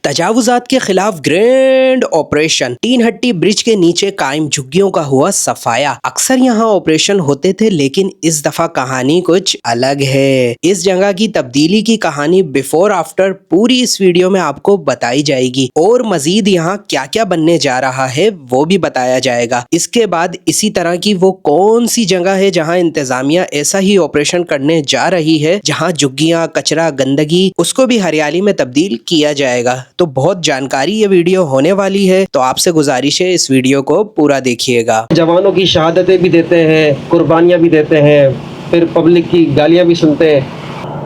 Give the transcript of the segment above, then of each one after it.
तजावुजात के खिलाफ grand operation. तीन हट्टी ब्रिज के नीचे कायम झुग्गियों का हुआ सफाया। अक्सर यहाँ ऑपरेशन होते थे, लेकिन इस दफा कहानी कुछ अलग है। इस जगह की तब्दीली की कहानी बिफोर आफ्टर पूरी इस वीडियो में आपको बताई जाएगी और मजीद यहाँ क्या क्या बनने जा रहा है वो भी बताया जाएगा। इसके बाद इसी तरह की वो कौन सी जगह है जहाँ इंतजामिया ऐसा ही ऑपरेशन करने जा रही है, जहाँ झुग्गियाँ, कचरा, गंदगी, उसको भी हरियाली में तब्दील किया जाएगा। तो बहुत जानकारी ये वीडियो होने वाली है, तो आपसे गुजारिश है इस वीडियो को पूरा देखिएगा। जवानों की शहादतें भी देते हैं, कुर्बानियाँ भी देते हैं, फिर पब्लिक की गालियाँ भी सुनते हैं।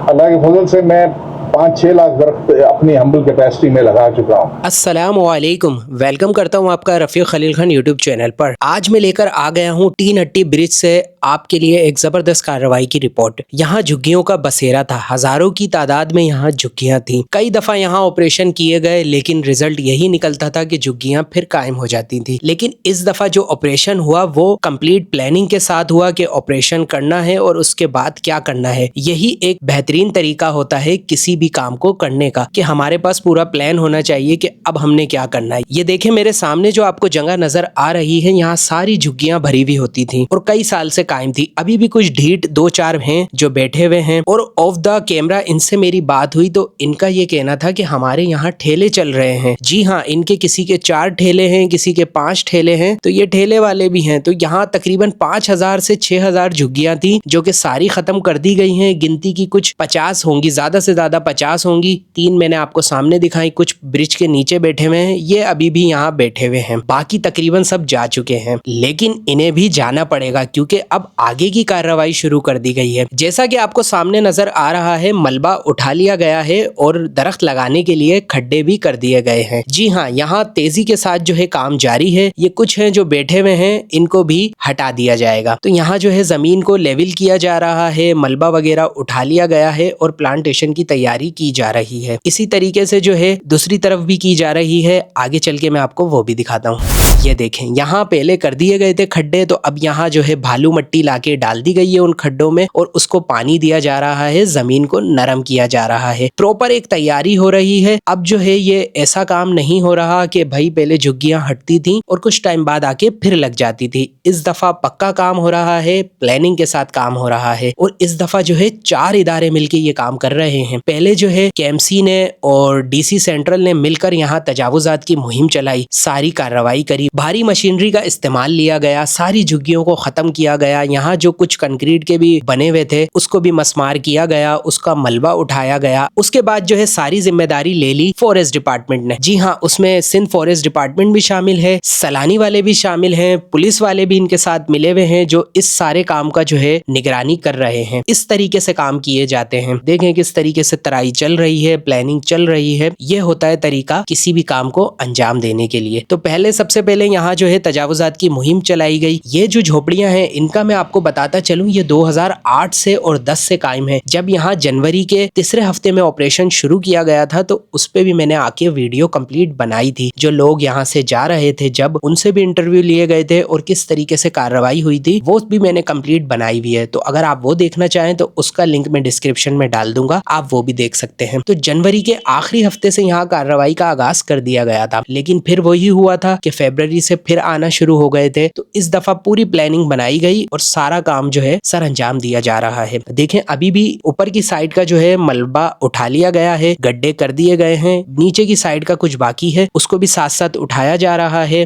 अल्लाह के फजल से मैं 5-6 लाख दरख्त अपनी हम्बल कैपेसिटी में लगा चुका हूँ। अस्सलामु अलैकुम, वेलकम करता हूँ आपका रफ़ीक खलील खान यूट्यूब चैनल पर। आज मैं लेकर आ गया हूँ तीन हट्टी ब्रिज से आपके लिए एक जबरदस्त कार्रवाई की रिपोर्ट। यहाँ झुग्गियों का बसेरा था, हजारों की तादाद में यहाँ झुग्गियाँ थीं। कई दफा यहाँ ऑपरेशन किए गए, लेकिन रिजल्ट यही निकलता था कि झुग्गियाँ फिर कायम हो जाती थी। लेकिन इस दफा जो ऑपरेशन हुआ वो कंप्लीट प्लानिंग के साथ हुआ कि ऑपरेशन करना है और उसके बाद क्या करना है। यही एक बेहतरीन तरीका होता है किसी भी काम को करने का, कि हमारे पास पूरा प्लान होना चाहिए कि अब हमने क्या करना है। ये देखें मेरे सामने जो आपको जगह नजर आ रही है, यहाँ सारी झुग्गियां भरी हुई होती थी और कई साल से कायम थी। अभी भी कुछ ढीठ 2-4 हैं जो बैठे हुए हैं। और ऑफ द कैमरा इनसे मेरी बात हुई तो इनका ये कहना था कि हमारे यहाँ ठेले चल रहे हैं। जी हाँ, इनके किसी के 4 ठेले हैं, किसी के 5 ठेले हैं, तो ये ठेले वाले भी हैं। तो यहाँ तकरीबन 5000 से 6000 झुग्गियां थी जो कि सारी खत्म कर दी गई हैं। गिनती की कुछ 50 होंगी, ज्यादा से ज्यादा 50 होंगी। 3 मैंने आपको सामने दिखाई, कुछ ब्रिज के नीचे बैठे हुए हैं, ये अभी भी यहाँ बैठे हुए हैं। बाकी तकरीबन सब जा चुके हैं, लेकिन इन्हें भी जाना पड़ेगा क्योंकि अब आगे की कार्रवाई शुरू कर दी गई है। जैसा कि आपको सामने नजर आ रहा है, मलबा उठा लिया गया है और दरख्त लगाने के लिए खड्डे भी कर दिए गए हैं। जी हाँ, यहाँ तेजी के साथ जो है काम जारी है। ये कुछ हैं जो बैठे हुए हैं, इनको भी हटा दिया जाएगा। तो यहाँ जो है जमीन को लेवल किया जा रहा है, मलबा वगैरह उठा लिया गया है और प्लांटेशन की तैयारी की जा रही है। इसी तरीके से जो है दूसरी तरफ भी की जा रही है। आगे चल के मैं आपको वो भी दिखाता हूँ। ये देखें, यहाँ पहले कर दिए गए थे खड्डे, तो अब यहाँ जो है भालू मट्टी लाके डाल दी गई है उन खड्डों में और उसको पानी दिया जा रहा है, जमीन को नरम किया जा रहा है। प्रॉपर एक तैयारी हो रही है। अब जो है ये ऐसा काम नहीं हो रहा कि भाई पहले झुग्गियां हटती थी और कुछ टाइम बाद आके फिर लग जाती थी। इस दफा पक्का काम हो रहा है, प्लानिंग के साथ काम हो रहा है और इस दफा जो है 4 इदारे मिलकर ये काम कर रहे हैं। पहले जो है KMC ने और DC सेंट्रल ने मिलकर यहाँ तजावुजात की मुहिम चलाई, सारी कार्रवाई करी, भारी मशीनरी का इस्तेमाल लिया गया, सारी झुग्गियों को खत्म किया गया। यहाँ जो कुछ कंक्रीट के भी बने हुए थे उसको भी मसमार किया गया, उसका मलबा उठाया गया। उसके बाद जो है सारी जिम्मेदारी ले ली फॉरेस्ट डिपार्टमेंट ने। जी हाँ, उसमें सिंध फॉरेस्ट डिपार्टमेंट भी शामिल है, सलानी वाले भी शामिल हैं, पुलिस वाले भी इनके साथ मिले हुए हैं जो इस सारे काम का जो है निगरानी कर रहे हैं। इस तरीके से काम किए जाते हैं। देखें किस तरीके से तराई चल रही है, प्लानिंग चल रही है। ये होता है तरीका किसी भी काम को अंजाम देने के लिए। तो पहले सबसे पहले यहाँ जो है तजावुजात की मुहिम चलाई गई। ये जो झोपड़ियां हैं इनका मैं आपको बताता चलूं, ये 2008 से और 10 से कायम है। जब यहाँ जनवरी के तीसरे हफ्ते में ऑपरेशन शुरू किया गया था तो उस पे भी मैंने आके वीडियो कंप्लीट बनाई थी। जो लोग यहाँ से जा रहे थे, जब उनसे भी इंटरव्यू लिए गए थे और किस तरीके से कार्रवाई हुई थी, वो भी मैंने कंप्लीट बनाई हुई है। तो अगर आप वो देखना चाहें तो उसका लिंक मैं डिस्क्रिप्शन में डाल दूंगा, आप वो भी देख सकते हैं। तो जनवरी के आखिरी हफ्ते से यहाँ कार्रवाई का आगाज कर दिया गया था, लेकिन फिर वही हुआ था कि फरवरी से फिर आना शुरू हो गए थे। तो इस दफा पूरी प्लानिंग बनाई गई और सारा काम जो है सर अंजाम दिया जा रहा है। देखें अभी भी ऊपर की साइड का जो है मलबा उठा लिया गया है, गड्ढे कर दिए गए हैं। नीचे की साइड का कुछ बाकी है, उसको भी साथ साथ उठाया जा रहा है।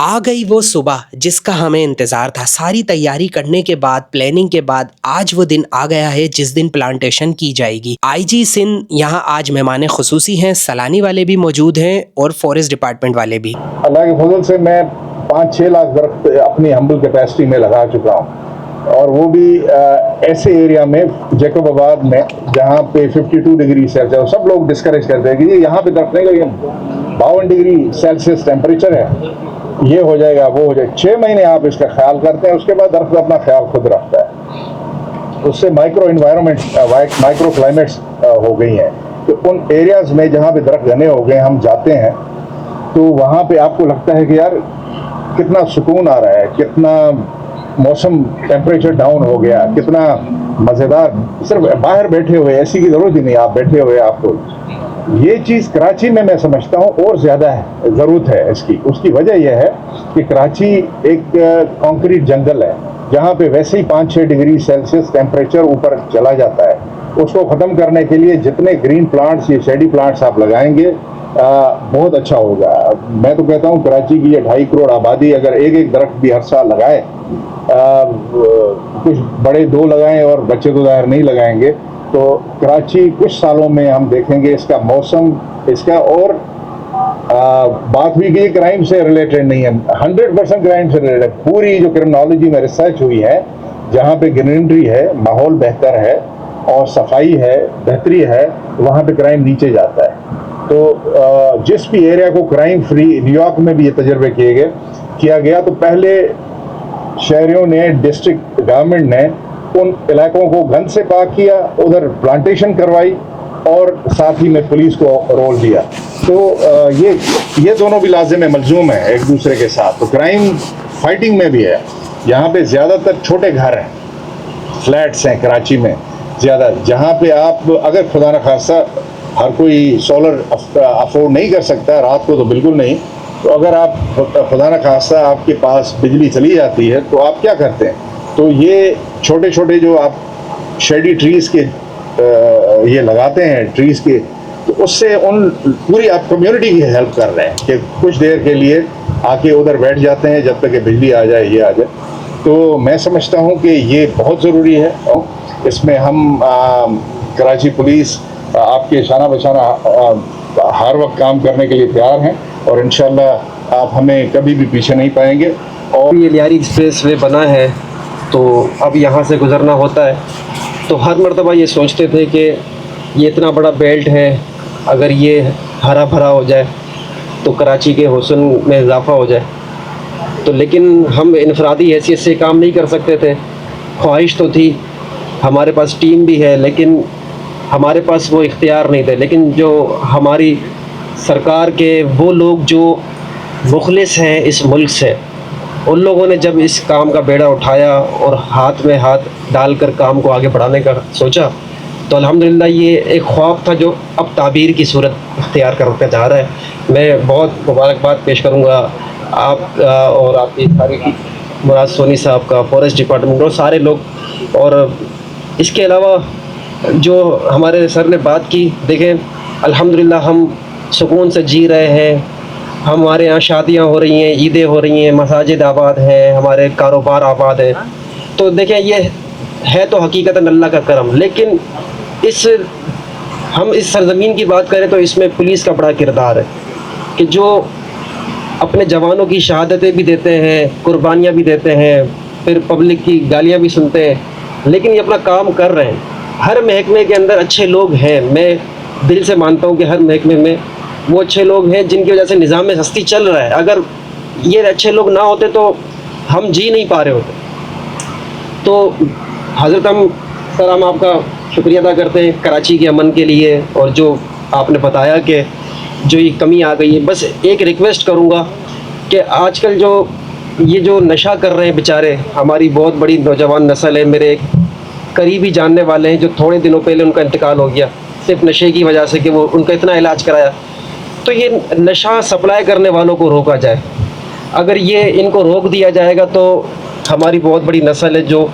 आ गई वो सुबह जिसका हमें इंतजार था। सारी तैयारी करने के बाद, प्लानिंग के बाद आज वो दिन आ गया है जिस दिन प्लांटेशन की जाएगी। IG सिंध यहाँ आज मेहमान खुसूसी हैं, सलानी वाले भी मौजूद हैं और फॉरेस्ट डिपार्टमेंट वाले भी। अल्लाह के फजल से मैं 5-6 लाख दरख्त अपनी हम्बल कैपेसिटी में लगा चुका हूँ और वो भी ऐसे एरिया में जैकबाबाद में जहाँ पे 52 डिग्री सेल्सियस, सब लोग डिस्करेज करते हैं कि ये यहाँ पे दरख्त नहीं लगे, 52 डिग्री सेल्सियस टेम्परेचर है, ये हो जाएगा वो हो जाएगा। 6 महीने आप इसका ख्याल करते हैं, उसके बाद दरख्त अपना ख्याल खुद रखता है। उससे माइक्रो इन्वायरमेंट, माइक्रो क्लाइमेट्स हो गई हैं। کہ ان ایریاز میں جہاں پہ درخت گھنے ہو گئے ہم جاتے ہیں تو وہاں پہ آپ کو لگتا ہے کہ یار کتنا سکون آ رہا ہے, کتنا موسم ٹیمپریچر ڈاؤن ہو گیا, کتنا مزیدار. صرف باہر بیٹھے ہوئے, ایسی کی ضرورت ہی نہیں, آپ بیٹھے ہوئے آپ کو یہ چیز کراچی میں سمجھتا ہوں اور زیادہ ہے, ضرورت ہے اس کی وجہ یہ ہے کہ کراچی ایک کانکریٹ جنگل ہے جہاں پہ ویسے ہی 5-6 ڈگری سیلسیس ٹیمپریچر اوپر چلا جاتا ہے. اس کو ختم کرنے کے لیے جتنے گرین پلانٹس, یہ شیڈی پلانٹس آپ لگائیں گے بہت اچھا ہوگا. میں تو کہتا ہوں کراچی کی یہ 2.5 کروڑ آبادی اگر ایک درخت بھی ہر سال لگائے, کچھ بڑے 2 لگائیں اور بچے تو ظاہر نہیں لگائیں گے, تو کراچی کچھ سالوں میں ہم دیکھیں گے اس کا موسم, اس کا اور بات ہوئی کہ یہ کرائم سے ریلیٹڈ نہیں ہے, 100% کرائم سے ریلیٹڈ. پوری جو کرمنالوجی میں ریسرچ ہوئی ہے, جہاں پہ گرینری ہے, ماحول بہتر ہے اور صفائی ہے, بہتری ہے, وہاں پہ کرائم نیچے جاتا ہے. تو جس بھی ایریا کو کرائم فری, نیو یارک میں بھی یہ تجربے کیا گیا, تو پہلے شہریوں نے, ڈسٹرکٹ گورنمنٹ نے ان علاقوں کو گند سے پاک کیا, ادھر پلانٹیشن کروائی اور ساتھ ہی میں پولیس کو رول دیا. تو یہ دونوں بھی لازم ملزوم ہیں ایک دوسرے کے ساتھ. تو کرائم فائٹنگ میں بھی ہے. یہاں پہ زیادہ تر چھوٹے گھر ہیں, فلیٹس ہیں کراچی میں زیادہ, جہاں پہ آپ اگر خدا نخواستہ ہر کوئی سولر افورڈ نہیں کر سکتا, رات کو تو بالکل نہیں, تو اگر آپ خدا نخواستہ آپ کے پاس بجلی چلی جاتی ہے تو آپ کیا کرتے ہیں؟ تو یہ چھوٹے چھوٹے جو آپ شیڈی ٹریز کے یہ لگاتے ہیں, ٹریز کے, تو اس سے ان پوری آپ کمیونٹی کی ہیلپ کر رہے ہیں کہ کچھ دیر کے لیے آ کے ادھر بیٹھ جاتے ہیں جب تک کہ بجلی آ جائے, یہ آ جائے. تو میں سمجھتا ہوں کہ یہ بہت ضروری ہے. اس میں ہم کراچی پولیس آپ کے شانہ بشانہ ہر وقت کام کرنے کے لیے تیار ہیں, اور انشاءاللہ آپ ہمیں کبھی بھی پیچھے نہیں پائیں گے. اور یہ لیاری ایکسپریس وے بنا ہے تو اب یہاں سے گزرنا ہوتا ہے, تو ہر مرتبہ یہ سوچتے تھے کہ یہ اتنا بڑا بیلٹ ہے, اگر یہ ہرا بھرا ہو جائے تو کراچی کے حسن میں اضافہ ہو جائے. تو لیکن ہم انفرادی حیثیت سے کام نہیں کر سکتے تھے. خواہش تو تھی, ہمارے پاس ٹیم بھی ہے, لیکن ہمارے پاس وہ اختیار نہیں تھے. لیکن جو ہماری سرکار کے وہ لوگ جو مخلص ہیں اس ملک سے, ان لوگوں نے جب اس کام کا بیڑا اٹھایا اور ہاتھ میں ہاتھ ڈال کر کام کو آگے بڑھانے کا سوچا, تو الحمدللہ یہ ایک خواب تھا جو اب تعبیر کی صورت اختیار کرتا جا رہا ہے. میں بہت مبارکباد پیش کروں گا آپ اور آپ کی ساری مراد سونی صاحب کا, فارسٹ ڈپارٹمنٹ اور سارے لوگ. اور اس کے علاوہ جو ہمارے سر نے بات کی, دیکھیں الحمدللہ ہم سکون سے جی رہے ہیں. ہمارے یہاں شادیاں ہو رہی ہیں, عیدیں ہو رہی ہیں, مساجد آباد ہیں, ہمارے کاروبار آباد ہیں. تو دیکھیں یہ ہے تو حقیقت اللہ کا کرم, لیکن ہم اس سرزمین کی بات کریں تو اس میں پولیس کا بڑا کردار ہے کہ جو اپنے جوانوں کی شہادتیں بھی دیتے ہیں, قربانیاں بھی دیتے ہیں, پھر پبلک کی گالیاں بھی سنتے ہیں, لیکن یہ اپنا کام کر رہے ہیں. ہر محکمے کے اندر اچھے لوگ ہیں, میں دل سے مانتا ہوں کہ ہر محکمے میں وہ اچھے لوگ ہیں جن کی وجہ سے نظام ہستی چل رہا ہے. اگر یہ اچھے لوگ نہ ہوتے تو ہم جی نہیں پا رہے ہوتے. تو حضرت ہم آپ کا شکریہ ادا کرتے ہیں کراچی کے امن کے لیے, اور جو آپ نے بتایا کہ جو یہ کمی آ گئی ہے. بس ایک ریکویسٹ کروں گا کہ آج کل یہ جو نشہ کر رہے ہیں بیچارے, ہماری بہت بڑی نوجوان نسل ہے. میرے ایک قریبی جاننے والے ہیں جو تھوڑے دنوں پہلے ان کا انتقال ہو گیا صرف نشے کی وجہ سے, کہ وہ ان کا اتنا علاج کرایا. تو یہ نشہ سپلائی کرنے والوں کو روکا جائے. اگر یہ ان کو روک دیا جائے گا تو ہماری بہت بڑی نسل ہے جو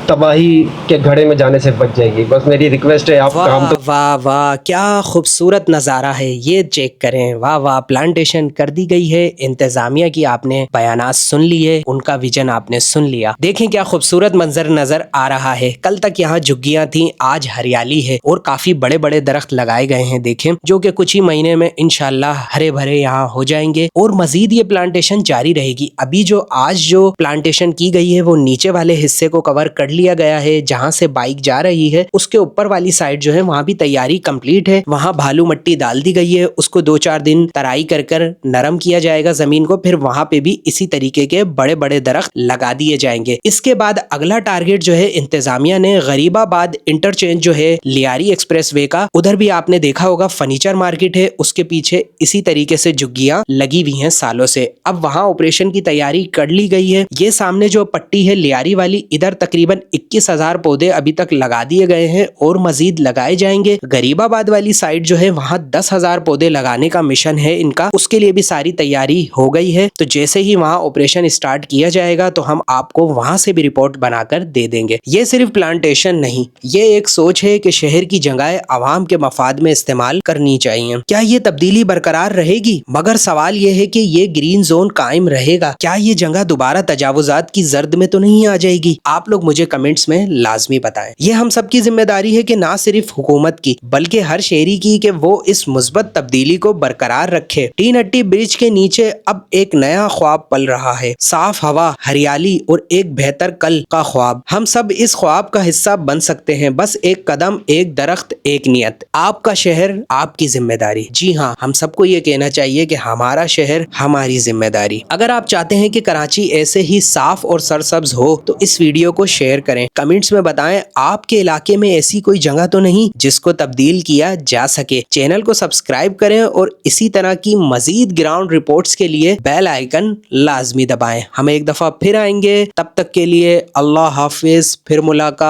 تباہی کے گھڑے میں جانے سے بچ جائے گی. بس میری ریکویسٹ ہے آپ کا. ہم تو واہ واہ کیا خوبصورت نظارہ ہے, یہ چیک کریں. واہ واہ, پلانٹیشن کر دی گئی ہے. انتظامیہ کی آپ نے بیانات سن لیے, ان کا ویژن آپ نے سن لیا. دیکھیں کیا خوبصورت منظر نظر آ رہا ہے. کل تک یہاں جھگیاں تھیں, آج ہریالی ہے اور کافی بڑے بڑے درخت لگائے گئے ہیں. دیکھیں جو کہ کچھ ہی مہینے میں انشاءاللہ ہرے بھرے یہاں ہو جائیں گے, اور مزید یہ پلانٹیشن جاری رہے گی. ابھی جو آج جو پلانٹیشن کی گئی गई है वो नीचे वाले हिस्से को कवर कर लिया गया है, जहां से बाइक जा रही है उसके ऊपर वाली साइड जो है वहां भी तैयारी कंप्लीट है। वहां भालू मट्टी डाल दी गई है, उसको 2-4 दिन तराई कर कर नरम किया जाएगा जमीन को, फिर वहां पे भी इसी तरीके के बड़े बड़े दरख्त लगा दिए जाएंगे। इसके बाद अगला टारगेट जो है इंतजामिया ने गरीबाबाद इंटरचेंज जो है लियारी एक्सप्रेस वे का, उधर भी आपने देखा होगा फर्नीचर मार्केट है, उसके पीछे इसी तरीके से झुग्गियां लगी हुई हैं सालों से। अब वहां ऑपरेशन की तैयारी कर ली गई है। ये सामने जो पट्टी है लियारी वाली, इधर तकरीबन 21,000 पौधे अभी तक लगा दिए गए हैं और मजीद लगाए जाएंगे। गरीबाबाद वाली साइड जो है वहां 10,000 पौधे लगाने का मिशन है इनका, उसके लिए भी सारी तैयारी हो गई है। तो जैसे ही वहां ऑपरेशन स्टार्ट किया जाएगा तो हम आपको वहां से भी रिपोर्ट बनाकर दे देंगे। ये सिर्फ प्लांटेशन नहीं, ये एक सोच है कि शहर की जगह आवाम के मफाद में इस्तेमाल करनी चाहिए। क्या ये तब्दीली बरकरार रहेगी? मगर सवाल ये है कि ये ग्रीन जोन कायम रहेगा? क्या ये जगह दोबारा तजावुजात की जर्द में तो नहीं आ जाएगी? आप लोग मुझे कमेंट्स में लाजमी बताएं। ये हम सब की जिम्मेदारी है कि ना सिर्फ हुकूमत की बल्कि हर शहरी की कि वो इस मुस्बत तब्दीली को बरकरार रखे। टीन हट्टी ब्रिज के नीचे अब एक नया ख्वाब पल रहा है, साफ हवा, हरियाली और एक बेहतर कल का ख्वाब। हम सब इस ख्वाब का हिस्सा बन सकते हैं, बस एक कदम, एक दरख्त, एक नियत। आपका शहर आपकी जिम्मेदारी। जी हाँ, हम सबको ये कहना चाहिए कि हमारा शहर हमारी जिम्मेदारी। अगर आप चाहते हैं कि कराची ऐसे ही साफ और सरसब्ज हो तो इस वीडियो को शेयर करें, कमेंट्स में बताएं आपके इलाके में ऐसी कोई जगह तो नहीं जिसको तब्दील किया जा सके। चैनल को सब्सक्राइब करें और इसी तरह की मजीद ग्राउंड रिपोर्ट्स के लिए बेल आइकन लाजमी दबाएं। हम एक दफा फिर आएंगे, तब तक के लिए अल्लाह हाफिज, फिर मुलाकात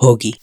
होगी।